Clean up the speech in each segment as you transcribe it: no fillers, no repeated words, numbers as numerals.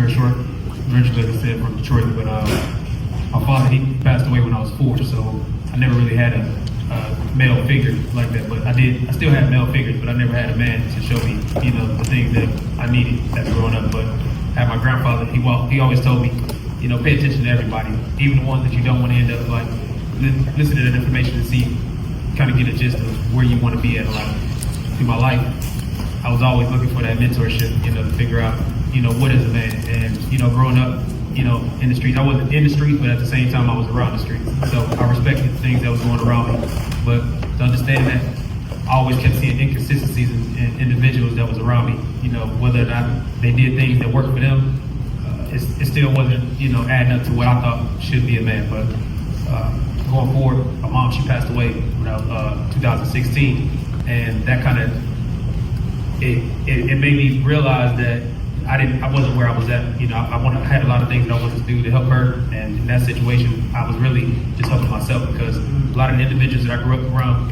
very short. Originally, like I said, from Detroit, but my father, he passed away when I was 4, so I never really had a male figure like that. But I still had male figures, but I never had a man to show me, the things that I needed as growing up. But I had my grandfather, he always told me, pay attention to everybody, even the ones that you don't want to end up like, listen to that information and see, kind of get a gist of where you want to be at in life. Through my life, I was always looking for that mentorship, to figure out, what is a man. And, growing up, in the streets, I wasn't in the streets, but at the same time, I was around the streets. So I respected the things that was going around me. But to understand that, I always kept seeing inconsistencies in individuals that was around me, whether or not they did things that worked for them, it still wasn't, adding up to what I thought should be a man. But going forward, my mom, she passed away when I was 2016, and that kind of, it made me realize that I wasn't where I was at. I had a lot of things that I wanted to do to help her, and in that situation, I was really just helping myself, because a lot of the individuals that I grew up around,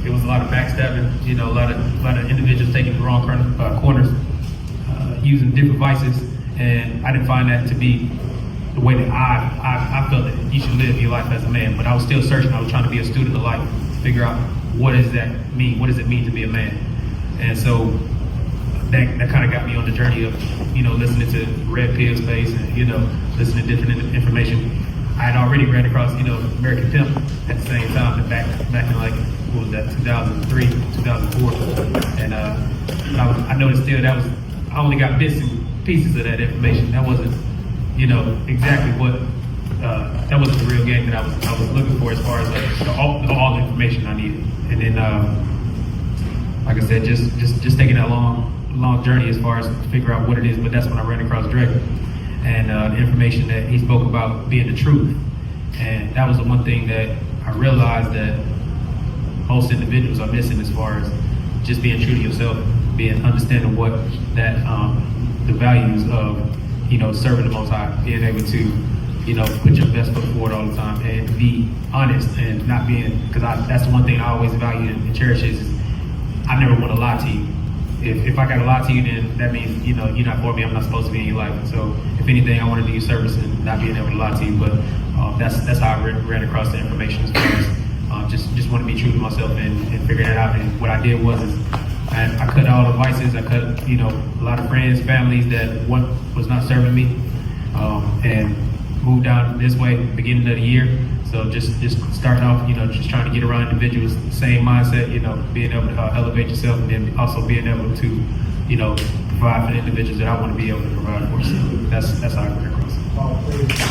it was a lot of backstabbing. A lot of individuals taking the wrong corners, using different vices, and I didn't find that to be the way that I felt that you should live your life as a man. But I was still searching. I was trying to be a student of life, to figure out what does that mean? What does it mean to be a man? And so that kind of got me on the journey of, listening to Red Pill's Space and, listening to different information. I had already ran across, American Pimp at the same time, back in like, what was that, 2003, 2004. And I noticed still I only got bits and pieces of that information. That wasn't, exactly what, that wasn't the real game that I was looking for, as far as like all the information I needed. And then, like I said, just taking that long journey as far as to figure out what it is. But that's when I ran across Dre, and the information that he spoke about being the truth. And that was the one thing that I realized that most individuals are missing, as far as just being true to yourself, understanding what that the values of serving the Most High, being able to put your best foot forward all the time, and be honest, and not being, because that's the one thing I always value and cherish is I never want to lie to you. If I got to lie to you, then that means you're not for me. I'm not supposed to be in your life. So if anything, I want to do you service and not being able to lie to you. But that's how I ran across the information, as far as just want to be true to myself and figure that out. And what I did was I cut all the vices. I cut a lot of friends, families that one was not serving me, and moved down this way beginning of the year. So just starting off, just trying to get around individuals, same mindset, being able to elevate yourself, and then also being able to, provide for the individuals that I want to be able to provide for. So that's how I come across it.